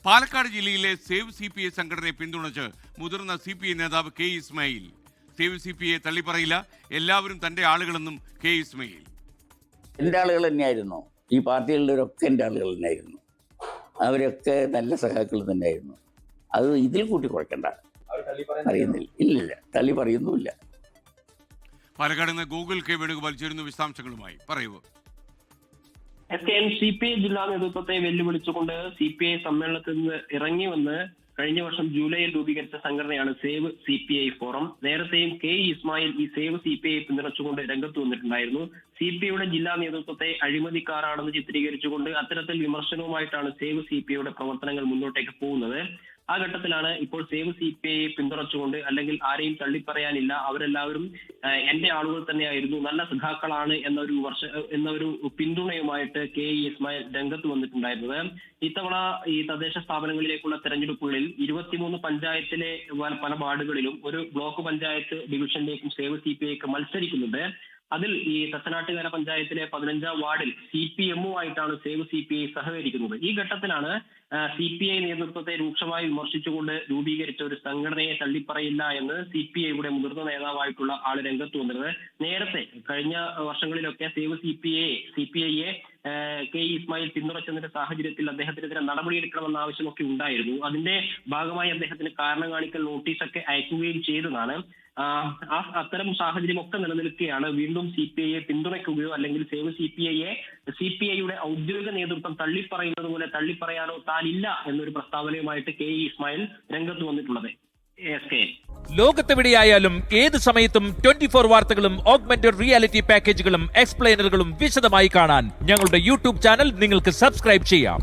പാലക്കാട് ജില്ലയിലെ save CPI സംഘടനയെ പിന്തുണച്ച് മുതിർന്ന CPI നേതാവ് K. ഇസ്മായിൽ. സേവ് CPI തള്ളിപ്പറയില്ല, എല്ലാവരും തന്റെ ആളുകളെന്നും K. ഇസ്മായിൽ. എൻ്റെ ആളുകൾ തന്നെയായിരുന്നു, ഈ പാർട്ടികളിലൊക്കെ എൻ്റെ ആളുകൾ തന്നെയായിരുന്നു, അവരൊക്കെ നല്ല സഖാക്കൾ തന്നെയായിരുന്നു. അത് ഇതിൽ കൂട്ടി കുഴക്കണ്ട, അറിയുന്നില്ല, ഇല്ലില്ല, തള്ളി പറയുന്നുമില്ല. പാലക്കാട് നിന്ന് ഗൂഗിൾ K. വേണുഗോപാൽ ചേരുന്നു വിശദാംശങ്ങളുമായി. പറയൂ. CPI ജില്ലാ നേതൃത്വത്തെ വെല്ലുവിളിച്ചുകൊണ്ട് CPI സമ്മേളനത്തിൽ നിന്ന് ഇറങ്ങി വന്ന് കഴിഞ്ഞ വർഷം ജൂലൈയിൽ രൂപീകരിച്ച സംഘടനയാണ് സേവ് CPI ഫോറം. നേരത്തെയും K. ഇസ്മായിൽ ഈ സേവ് CPI പിന്തുണച്ചുകൊണ്ട് രംഗത്ത് വന്നിട്ടുണ്ടായിരുന്നു. CPIയുടെ ജില്ലാ നേതൃത്വത്തെ അഴിമതിക്കാരാണെന്ന് ചിത്രീകരിച്ചുകൊണ്ട് അത്തരത്തിൽ വിമർശനവുമായിട്ടാണ് സേവ് CPIയുടെ പ്രവർത്തനങ്ങൾ മുന്നോട്ടേക്ക് പോകുന്നത്. ആ ഘട്ടത്തിലാണ് ഇപ്പോൾ സേവ് CPI പിന്തുണച്ചുകൊണ്ട്, അല്ലെങ്കിൽ ആരെയും തള്ളിപ്പറയാനില്ല, അവരെല്ലാവരും എന്റെ ആളുകൾ തന്നെയായിരുന്നു, നല്ല സഖാക്കളാണ് എന്നൊരു പിന്തുണയുമായിട്ട് K. ഇസ്മായിൽ രംഗത്ത് വന്നിട്ടുണ്ടായിരുന്നത്. ഇത്തവണ ഈ തദ്ദേശ സ്ഥാപനങ്ങളിലേക്കുള്ള തെരഞ്ഞെടുപ്പുകളിൽ 23 പഞ്ചായത്തിലെ പല വാർഡുകളിലും ഒരു ബ്ലോക്ക് പഞ്ചായത്ത് ഡിവിഷനിലേക്കും സേവ് CPIക്ക് മത്സരിക്കുന്നുണ്ട്. അതിൽ ഈ തത്തനാട്ടുകര പഞ്ചായത്തിലെ 15ാം വാർഡിൽ CPM-ഉമായിട്ടാണ് സേവ് CPI സഹകരിക്കുന്നത്. ഈ ഘട്ടത്തിലാണ് CPI നേതൃത്വത്തെ രൂക്ഷമായി വിമർശിച്ചുകൊണ്ട് രൂപീകരിച്ച ഒരു സംഘടനയെ തള്ളിപ്പറയില്ല എന്ന് CPIയുടെ മുതിർന്ന നേതാവായിട്ടുള്ള ആള് രംഗത്ത് വന്നത്. നേരത്തെ കഴിഞ്ഞ വർഷങ്ങളിലൊക്കെ സേവ് CPIയെ K. ഇസ്മായിൽ പിന്തുണച്ചതിന്റെ സാഹചര്യത്തിൽ അദ്ദേഹത്തിനെതിരെ നടപടിയെടുക്കണമെന്ന ആവശ്യമൊക്കെ ഉണ്ടായിരുന്നു. അതിന്റെ ഭാഗമായി അദ്ദേഹത്തിന് കാരണം കാണിക്കൽ നോട്ടീസൊക്കെ അയക്കുകയും ചെയ്തതാണ്. അത്തരം സാഹചര്യം ഒക്കെ നിലനിൽക്കുകയാണ് വീണ്ടും CPIയെ പിന്തുണയ്ക്കുകയോ അല്ലെങ്കിൽ സേവ് CPIയുടെ ഔദ്യോഗിക നേതൃത്വം തള്ളിപ്പറയുന്നത് പോലെ തള്ളിപ്പറയാനോ താനില്ല എന്നൊരു പ്രസ്താവനയുമായിട്ട് K. ഇസ്മായിൽ രംഗത്ത് വന്നിട്ടുള്ളത്. ലോകത്തെവിടെയായാലും ഏത് സമയത്തും 24 വാർത്തകളും ഓഗ്മെന്റഡ് റിയാലിറ്റി പാക്കേജുകളും എക്സ്പ്ലെയിനറുകളും വിശദമായി കാണാൻ ഞങ്ങളുടെ YouTube ചാനൽ നിങ്ങൾക്ക് സബ്സ്ക്രൈബ് ചെയ്യാം.